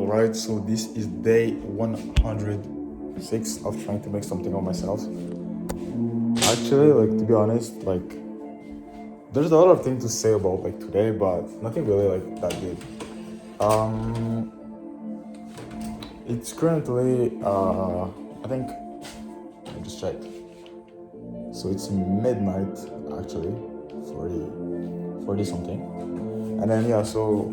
Alright, so this is day 106 of trying to make something of myself. Actually, like to be honest, like there's a lot of things to say about like today, but nothing really like that good. Um, it's currently I think I just checked. So it's midnight actually, 40 something. And then yeah, so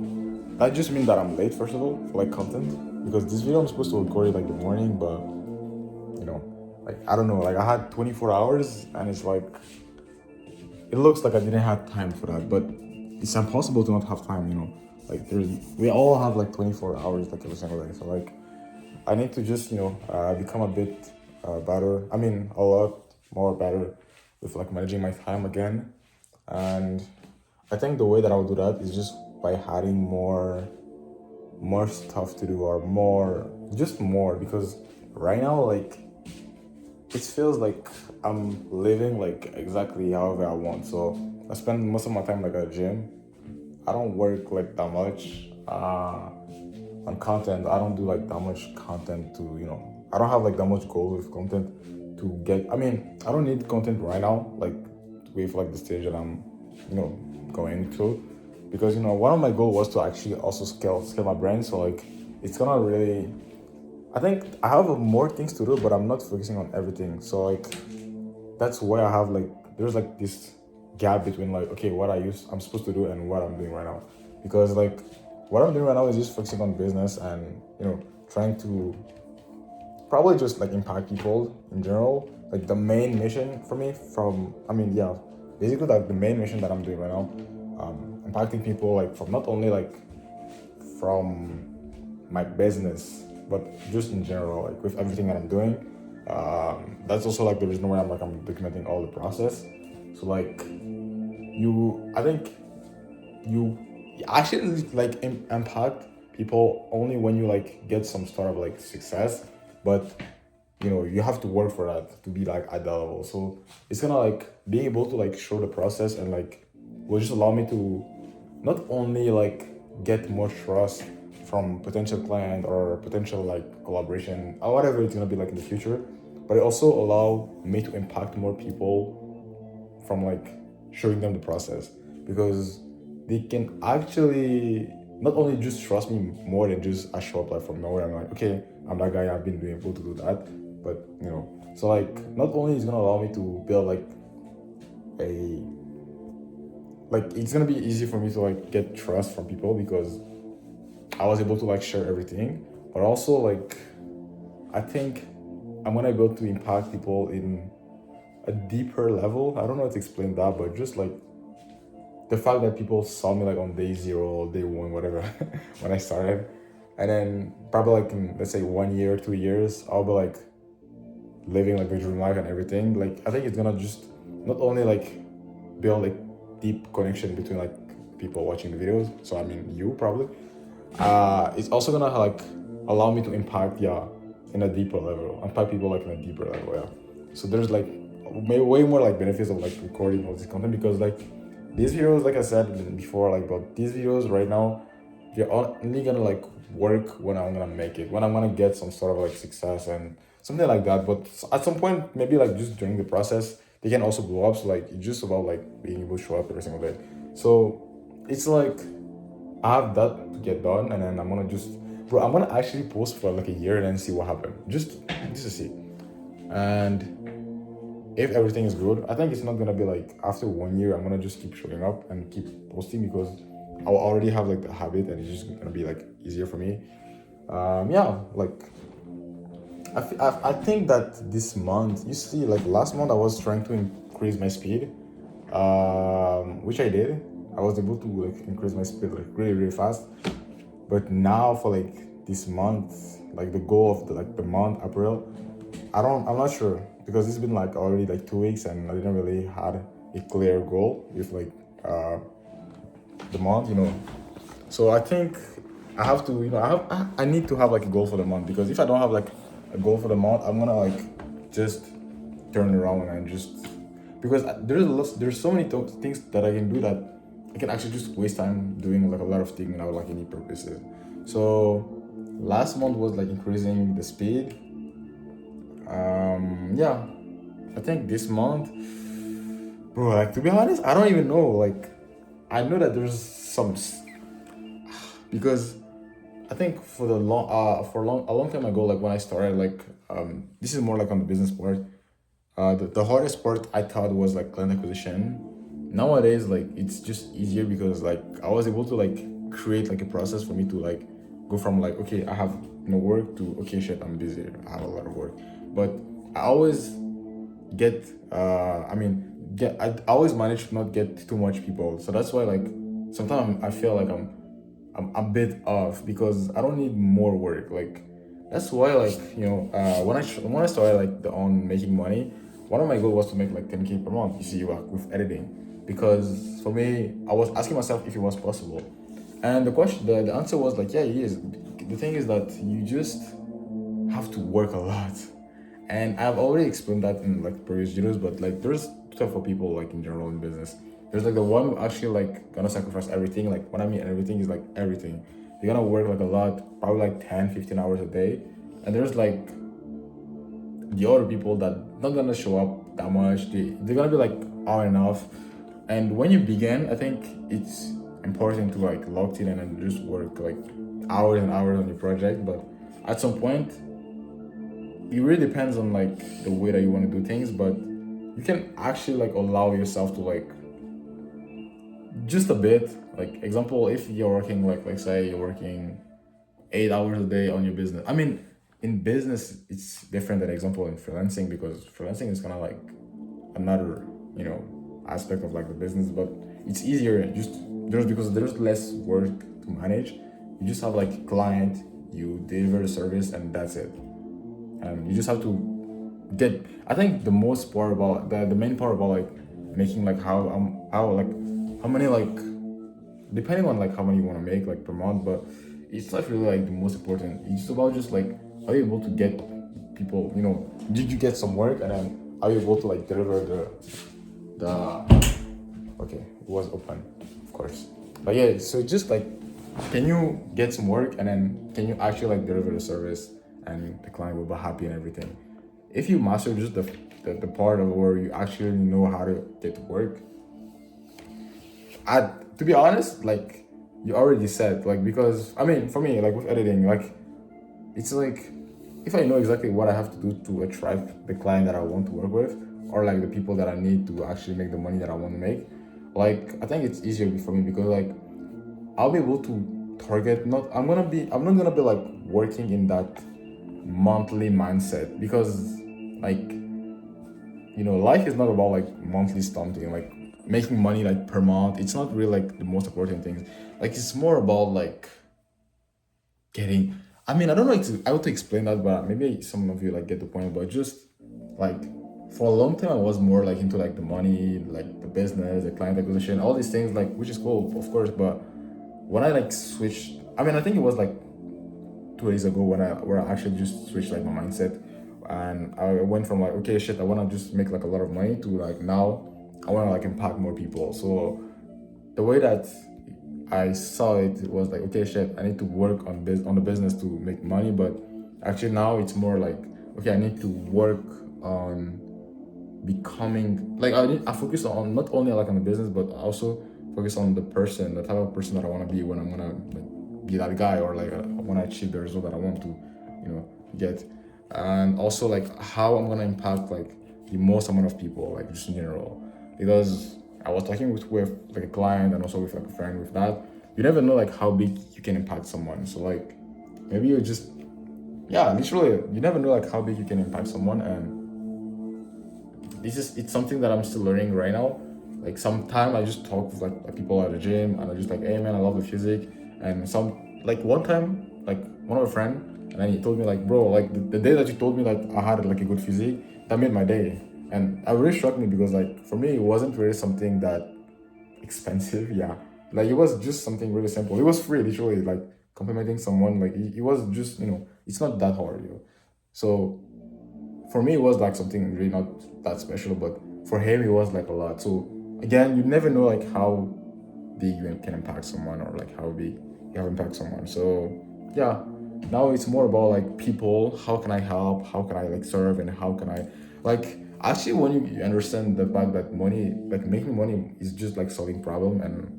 that just means that I'm late first of all for like content because this video I'm supposed to record it like the morning, but you know, like I don't know, like I had 24 hours and it's like it looks like I didn't have time for that, but it's impossible to not have time, you know. Like we all have like 24 hours like every single day, so like I need to just become a bit better. I mean, a lot more better with like managing my time again, and I think the way that I would do that is just by having more stuff to do or more because right now like it feels like I'm living like exactly however I want. So I spend most of my time like at gym. I don't work like that much on content. I don't do like that much content to I don't have like that much goal with content to get. I mean, I don't need content right now. Like with like the stage that I'm going through because one of my goals was to actually also scale my brand. So like it's gonna really I think I have more things to do, but I'm not focusing on everything. So like that's why I have like there's like this gap between like okay what I'm supposed to do and what I'm doing right now, because like what I'm doing right now is just focusing on business and trying to probably just like impact people in general. Like the main mission for me from I mean yeah basically like the main mission that I'm doing right now, impacting people like from not only like from my business, but just in general, like with everything that I'm doing. That's also like the reason why I'm documenting all the process. So like I think you actually like impact people only when you like get some sort of like success, but you have to work for that to be like at that level. So it's gonna like being able to like show the process and like will just allow me to not only like get more trust from potential client or potential like collaboration or whatever it's gonna be like in the future, but it also allow me to impact more people from like showing them the process, because they can actually not only just trust me more than just I show up like from nowhere. I'm like, okay, I'm that guy. I've been doing able to do that, but so like not only is gonna allow me to build like a it's gonna be easy for me to like get trust from people because I was able to like share everything, but also like I think I'm gonna be able to impact people in a deeper level. I don't know how to explain that, but just like the fact that people saw me like on day zero or day one, whatever, when I started, and then probably like in let's say 1 year, 2 years, I'll be like living like the dream life and everything. Like I think it's gonna just not only like build like deep connection between like people watching the videos. So I mean you probably. It's also gonna like allow me to impact in a deeper level, impact people like in a deeper level. Yeah. So there's like way more like benefits of like recording all this content, because like these videos, like I said before, like but these videos right now, they're only gonna like work when I'm gonna make it, when I'm gonna get some sort of like success and something like that. But at some point, maybe like just during the process, they can also blow up. So like it's just about like being able to show up every single day. So it's like I have that to get done, and then I'm gonna just, bro, I'm gonna actually post for like a year and then see what happened. Just to see. And if everything is good, I think it's not gonna be like after 1 year, I'm gonna just keep showing up and keep posting because I'll already have like the habit and it's just gonna be like easier for me. Yeah, like I think that this month, you see, like last month, I was trying to increase my speed, which I did. I was able to like increase my speed like really fast. But now for like this month, like the goal of the month April, I'm not sure because it's been like already like 2 weeks and I didn't really had a clear goal with like the month. So I think I have to, I need to have like a goal for the month, because if I don't have like a goal for the month, I'm gonna like just turn around and just because there's so many things that I can do that I can actually just waste time doing like a lot of things without like any purposes. So Last month was like increasing the speed. Yeah, I think this month, bro, like to be honest, I don't even know. Like, I know that there's some because I think for the a long time ago, like when I started, like this is more like on the business part. The hardest part I thought was like client acquisition. Nowadays, like it's just easier because like I was able to like create like a process for me to like go from like okay I have no work to okay shit I'm busy I have a lot of work, but I always get I mean get I always manage to not get too much people, so that's why like sometimes I feel like I'm a bit off because I don't need more work. Like that's why like when I started like on making money, one of my goals was to make like 10K per month. You see, like with editing, because for me I was asking myself if it was possible, and the answer was like yeah it is. The thing is that you just have to work a lot, and I've already explained that in like previous videos, but like there's two type of people like in general in business. There's like the one who actually like gonna sacrifice everything. Like what I mean everything is like everything. You're gonna work like a lot, probably like 10, 15 hours a day. And there's like the other people that not gonna show up that much. They're gonna be like on and off. And when you begin, I think it's important to like lock in and then just work like hours and hours on your project. But at some point, it really depends on like the way that you want to do things, but you can actually like allow yourself to like just a bit. Like example, if you're working like say you're working 8 hours a day on your business. I mean, in business it's different than example in freelancing, because freelancing is kind of like another aspect of like the business, but it's easier just there's because there's less work to manage. You just have like a client, you deliver the service, and that's it. You just have to get. I think the most part about the main part about like making like how like how many like depending on like how many you want to make like per month, but it's not really like the most important. It's about just like are you able to get people, did you get some work, and then are you able to like deliver the okay it was open of course, but yeah, so just like can you get some work, and then can you actually like deliver the service and the client will be happy and everything. If you master just the part of where you actually know how to get to work, to be honest, like you already said, like because I mean for me like with editing, like it's like if I know exactly what I have to do to attract the client that I want to work with, or like the people that I need to actually make the money that I want to make, like I think it's easier for me because like I'll be able to target. I'm not gonna be like working in that monthly mindset, because like life is not about like monthly something like making money like per month. It's not really like the most important thing. Like it's more about like getting. I mean, I don't know how to explain that, but maybe some of you like get the point. But just like for a long time, I was more like into like the money, like the business, the client acquisition, all these things, like which is cool, of course. But when I like switched, I mean, I think it was like 2 days ago where I actually just switched like my mindset, and I went from like okay shit I want to just make like a lot of money to like now I want to like impact more people. So the way that I saw it, it was like okay shit I need to work on the business to make money, but actually now it's more like okay I need to work on becoming like I focus on not only like on the business but also focus on the person, the type of person that I want to be when I'm gonna like, be that guy, or like when I achieve the result that I want to get, and also like how I'm gonna impact like the most amount of people like just in general. Because I was talking with like a client and also with like a friend with that, you never know like how big you can impact someone. So like maybe you just yeah literally you never know like how big you can impact someone. And it's something that I'm still learning right now. Like sometime I just talk with like people at the gym and I just like, hey man, I love the physique. And some like one time, like one of a friend, and then he told me like, bro, like the day that you told me like I had like a good physique, that made my day. And it really struck me because like for me it wasn't really something that expensive, yeah. Like it was just something really simple. It was free, literally, like complimenting someone, like it was just, it's not that hard, So for me it was like something really not that special, but for him it was like a lot. So again, you never know like how big you can impact someone, or like how big you have impact someone. So yeah, Now it's more about like people. How can I help? How can I like serve? And how can I like actually when you understand the fact that money, like making money, is just like solving problem, and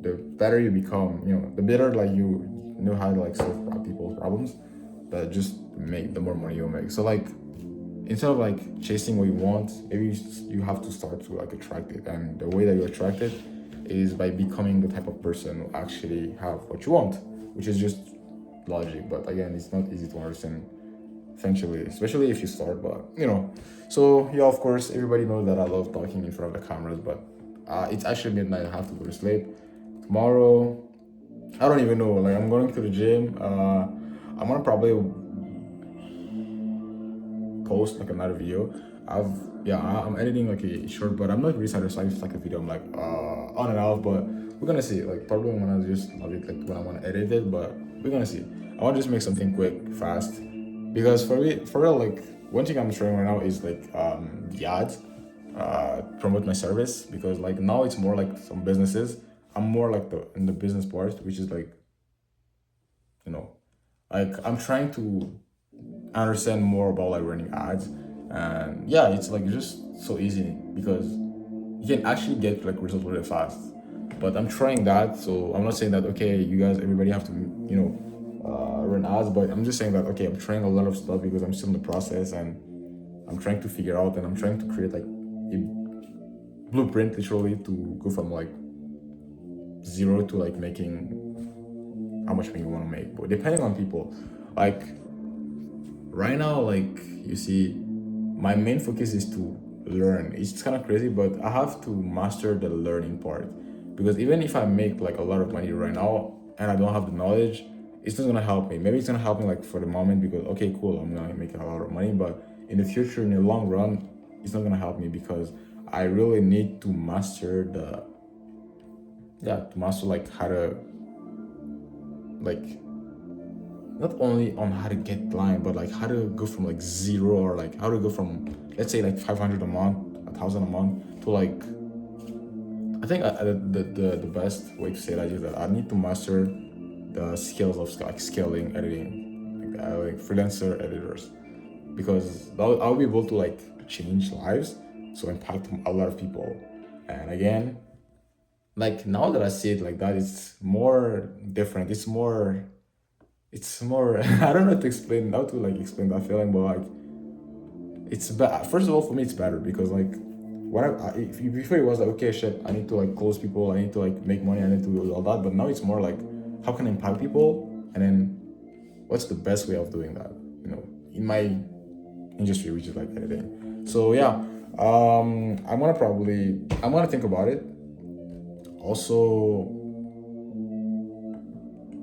the better you become, the better like you know how to like solve people's problems. That just make the more money you make. So like instead of like chasing what you want, maybe you have to start to like attract it, and the way that you attract it is by becoming the type of person who actually have what you want, which is just logic. But again, it's not easy to understand eventually, especially if you start. But so yeah, of course, everybody knows that I love talking in front of the cameras, but it's actually midnight. I have to go to sleep tomorrow. I don't even know. Like I'm going to the gym. I'm gonna probably post like another video. I'm editing like a short, but I'm not really satisfied with like a video. I'm like on and off, but we're gonna see. Like probably I'm gonna just love it like when I wanna edit it, but we're gonna see. I wanna just make something quick, fast, because for real, like one thing I'm showing right now is like the ads, promote my service, because like now it's more like some businesses. I'm more like in the business part, which is like you know like I'm trying to understand more about like running ads, and yeah, it's like just so easy because you can actually get like results really fast. But I'm trying that, so I'm not saying that okay, you guys, everybody have to run ads, but I'm just saying that okay, I'm trying a lot of stuff because I'm still in the process, and I'm trying to figure out, and I'm trying to create like a blueprint literally to go from like zero to like making how much money you want to make. But depending on people, like right now, like you see, my main focus is to learn. It's kind of crazy, but I have to master the learning part, because even if I make like a lot of money right now and I don't have the knowledge, it's not gonna help me. Maybe it's gonna help me like for the moment because okay, cool, I'm gonna make a lot of money, but in the future, in the long run, it's not gonna help me because I really need to master like how to like not only on how to get client, but like how to go from like zero, or like how to go from let's say like 500 a month, 1,000 a month to like I think the best way to say that is that I need to master the skills of like scaling, editing, like freelancer editors, because I'll be able to like change lives, so impact a lot of people. And again, like now that I see it like that, it's more different. It's more I don't know how to like explain that feeling, but like it's bad. First of all, for me it's better because like before it was like okay shit, I need to like close people, I need to like make money, I need to do all that, but now it's more like how can I impact people, and then what's the best way of doing that, in my industry, which is like editing. So yeah, I'm gonna think about it also.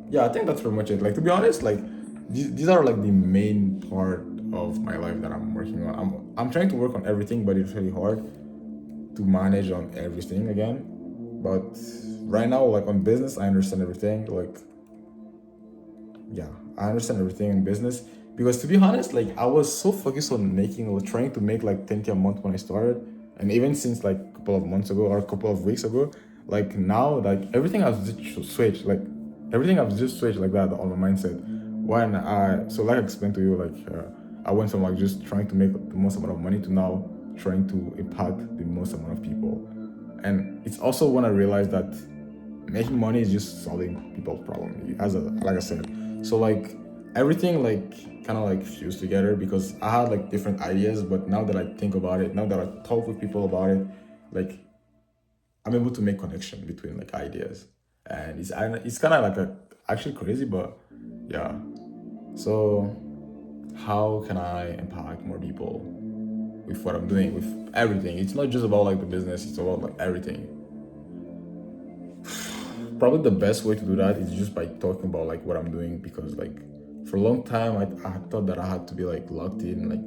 Yeah, I think that's pretty much it. Like to be honest, like these are like the main part of my life that I'm working on. I'm trying to work on everything, but it's really hard to manage on everything again. But right now, like on business, I understand everything. Like yeah, I understand everything in business, because to be honest, like I was so focused on trying to make like 10K a month when I started, and even since like a couple of months ago or a couple of weeks ago, like now like everything has just switched, like everything has just switched like that on my mindset. When like I explained to you, like I went from like just trying to make the most amount of money to now trying to impact the most amount of people. And it's also when I realized that making money is just solving people's problem, like I said. So like everything like kind of like fused together, because I had like different ideas, but now that I think about it, now that I talk with people about it, like I'm able to make connection between like ideas, and it's kind of like actually crazy, but yeah. So how can I impact more people with what I'm doing, with everything? It's not just about like the business, it's about like everything. Probably the best way to do that is just by talking about like what I'm doing, because like for a long time I thought that I had to be like locked in like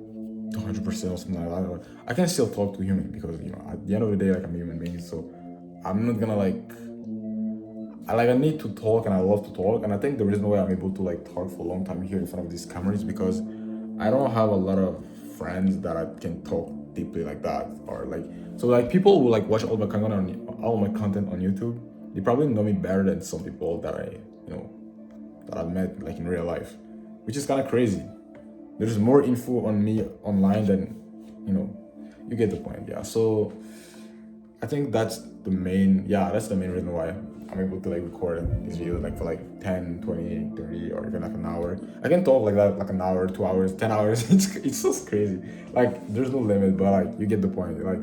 200% or something like that. I can still talk to a human because at the end of the day, like I'm a human being, so I'm not gonna I need to talk, and I love to talk. And I think the reason why I'm able to like talk for a long time here in front of this camera is because I don't have a lot of friends that I can talk deeply like that, or like so like people who like watch all my content on YouTube, they probably know me better than some people that I've met like in real life. which is kind of crazy. There's more info on me online than, you know, you get the point. Yeah. So I think that's the main reason why I'm able to like record these videos like for like 10, 20, 30, or even like an hour. I can talk like that like an hour, 2 hours, 10 hours. It's just crazy. Like there's no limit, but like you get the point. Like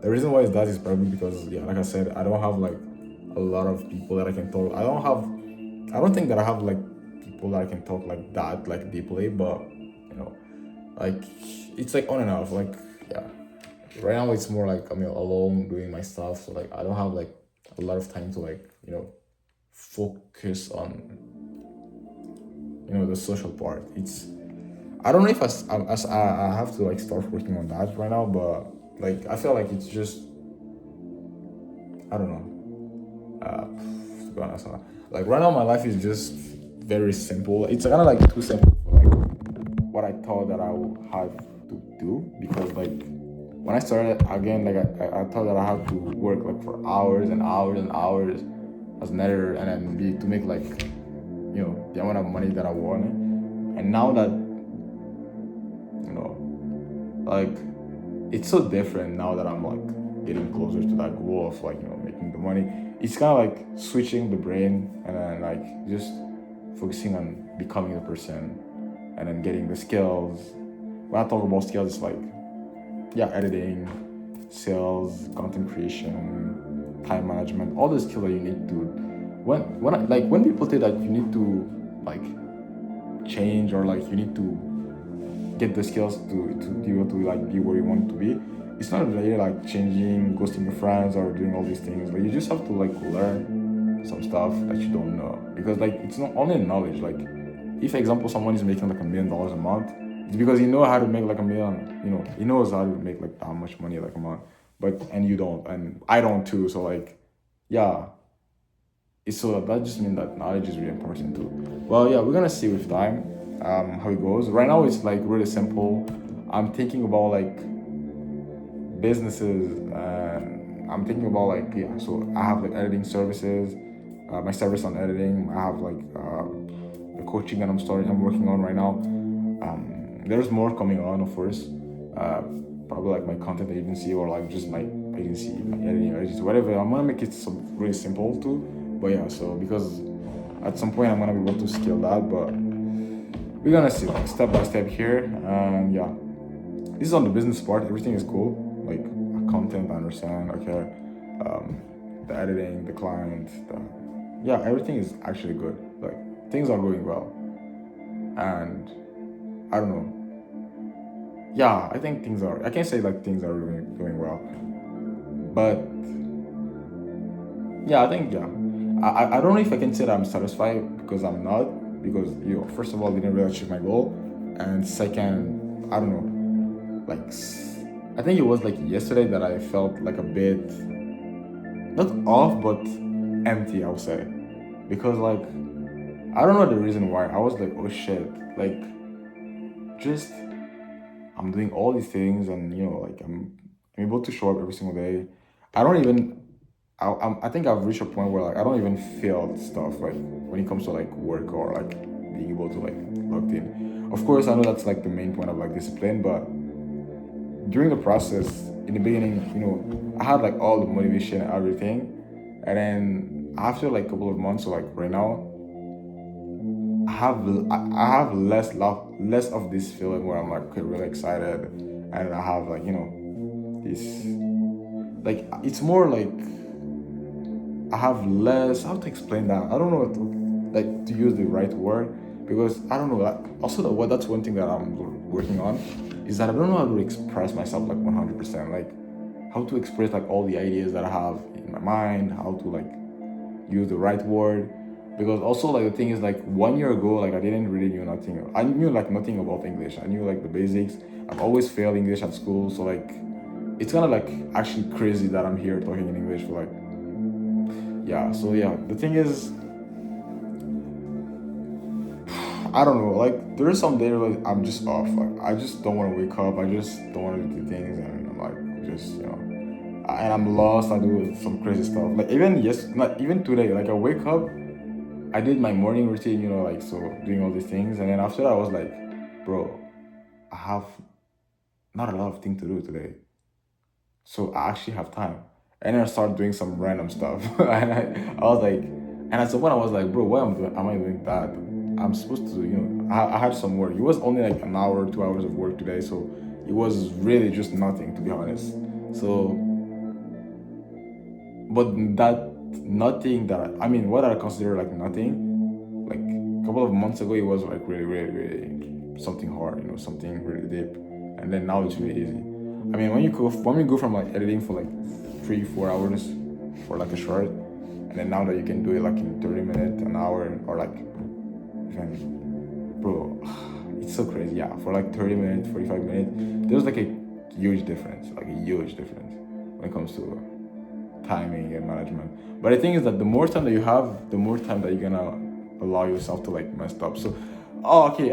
the reason why it's that is probably because, yeah, like I said, I don't have like a lot of people that I can talk. I don't think that I have like people that I can talk like that, like deeply, but you know, like it's like on and off. Like, yeah. Right now it's more like I'm alone doing my stuff, so like I don't have like a lot of time to like, focus on, the social part. It's I don't know if I have to like start working on that right now, but like I feel like it's just I don't know. To be honest, like right now my life is just very simple. It's kind of like too simple for like what I thought that I would have to do, because like when I started again, like I thought that I had to work like for hours and hours and hours as an editor, and then be to make like the amount of money that I want. And now that like it's so different now that I'm like getting closer to that goal of like making the money. It's kind of like switching the brain and then like just focusing on becoming a person and then getting the skills. When I talk about skills, it's like editing, sales, content creation, time management, all the skills that you need to. When people say that you need to like change, or like you need to get the skills to be able to like be where you want to be, it's not really like changing, ghosting your friends, or doing all these things. Like you just have to like learn some stuff that you don't know, because like it's not only knowledge. Like if, for example, someone is making like $1 million a month, it's because he knows how to make like a million. He knows how to make like that much money like a month. And you don't, and I don't too. So like, yeah, so that just means that knowledge is really important too. Well, yeah, we're gonna see with time how it goes. Right now it's like really simple. I'm thinking about like businesses, and I'm thinking about like, yeah, so I have like editing services, my service on editing. I have like the coaching that I'm working on right now. There's more coming on, of course. Probably like my content agency, or like just my agency, my editing agency, whatever. I'm gonna make it really simple too. But yeah, so because at some point I'm gonna be able to scale that, but we're gonna see like step by step here. And yeah, this is on the business part. Everything is cool. Like content, I understand. Okay, the editing, the client, everything is actually good. Like things are going well, and I don't know. Yeah, I think things are. I can't say like things are really going well, but yeah, I think yeah. I don't know if I can say that I'm satisfied, because I'm not. Because first of all, I didn't really achieve my goal, and second, I don't know. Like, I think it was like yesterday that I felt like a bit not off, but empty, I would say, because like I don't know the reason why. I was like, oh shit, like just I'm doing all these things, and like I'm able to show up every single day. I don't even. I think I've reached a point where like I don't even feel stuff like when it comes to like work, or like being able to like locked in. Of course, I know that's like the main point of like discipline, but during the process, in the beginning, I had like all the motivation and everything, and then after like a couple of months, so like right now, I have less of this feeling where I'm like, okay, really excited, and I have like this, like it's more like I have less. How to explain that? I don't know to use the right word, because I don't know. Like, also, that's one thing that I'm working on, is that I don't know how to express myself like 100%. Like how to express like all the ideas that I have in my mind. How to like use the right word, because also like the thing is like 1 year ago, like I didn't really knew nothing. I knew like nothing about English. I knew like the basics. I've always failed English at school, so like it's kind of like actually crazy that I'm here talking in English for like. Yeah, so yeah, the thing is, I don't know, like there is some days like I'm just off. Like I just don't want to wake up. I just don't want to do things, and I'm like just and I'm lost. I do some crazy stuff. Like even not even today. Like I wake up, I did my morning routine, you know, like, so doing all these things. And then after that, I was like, bro, I have not a lot of things to do today. So I actually have time. And then I started doing some random stuff. And I was like, and at some point I was like, bro, why am I doing that? I'm supposed to, you know, I had some work. It was only like an hour, 2 hours of work today. So it was really just nothing, to be honest. So, but that nothing that, I mean, what I consider like nothing, like a couple of months ago, it was like really, really, really something hard, you know, something really deep. And then now it's really easy. I mean, when you go from like editing for like 3-4 hours for like a short, and then now that you can do it like in 30 minutes, an hour, or like even, bro, it's so crazy. Yeah, for like 30 minutes, 45 minutes, there's like a huge difference, when it comes to timing and management. But the thing is that the more time that you have, the more time that you're gonna allow yourself to like mess up. So, oh, okay,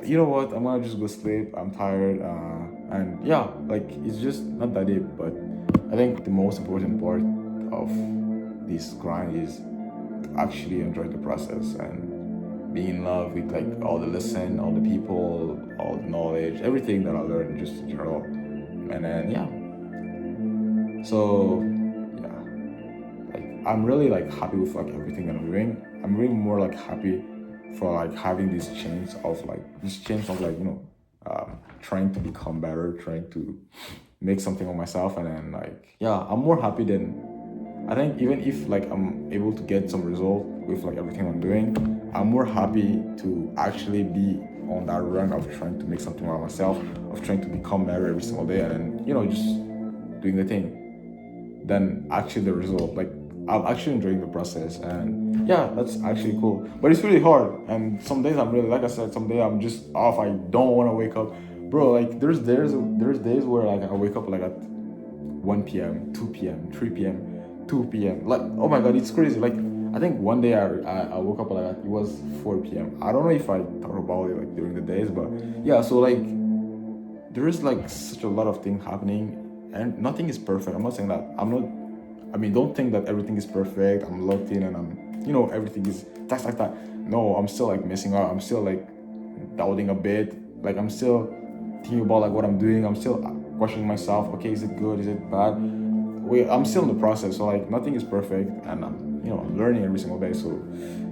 you know what? I'm gonna just go sleep. I'm tired, and yeah, like it's just not that deep. But I think the most important part of this grind is to actually enjoy the process and be in love with like all the lesson, all the people, all the knowledge, everything that I learned just in general. And then yeah, so I'm really like happy with like everything that I'm doing. I'm really more like happy for like having this change of like you know, trying to become better, trying to make something of myself, and then like yeah, I'm more happy than I think even if like I'm able to get some result with like everything I'm doing, I'm more happy to actually be on that run of trying to make something of myself, of trying to become better every single day, and then you know just doing the thing, than actually the result. Like I'm actually enjoying the process, and yeah, that's actually cool. But it's really hard, and some days I'm really, like I said, some days I'm just off. I don't want to wake up, bro. Like there's days where like I wake up like at 1 p.m., 2 p.m., 3 p.m., 2 p.m. Like oh my god, it's crazy. Like I think one day I woke up like it was 4 p.m. I don't know if I thought about it like during the days, but yeah. So like there is like such a lot of things happening, and nothing is perfect. I'm not saying that. I mean, don't think that everything is perfect. I'm locked in, and I'm, you know, everything is that. No, I'm still like messing up. I'm still like doubting a bit. Like I'm still thinking about like what I'm doing. I'm still questioning myself. Okay, is it good? Is it bad? I'm still in the process. So like nothing is perfect, and I'm learning every single day. So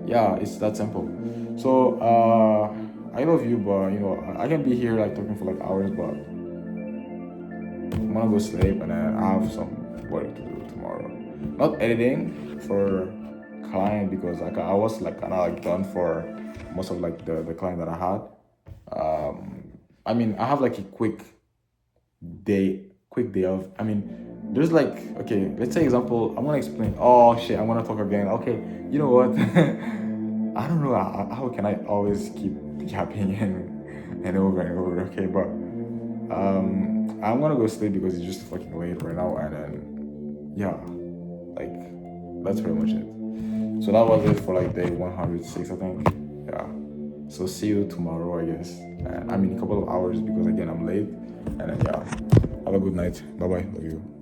yeah, it's that simple. So I love you, but I can be here like talking for like hours, but I'm gonna go sleep, and then I have some work to do tomorrow. Not editing for client, because like I was like kind of like done for most of like the client that I had. I mean, I have like a quick day of. I mean, there's like, okay, let's say example. I'm gonna explain. Oh shit, I'm gonna talk again. Okay, you know what? I don't know how can I always keep yapping and over and over. Okay, but I'm gonna go sleep because it's just fucking late right now, and then yeah, like that's pretty much it. So that was it for like day 106, I think. Yeah. So see you tomorrow, I guess. I mean, a couple of hours because again I'm late, and then yeah. Have a good night. Bye bye. Love you.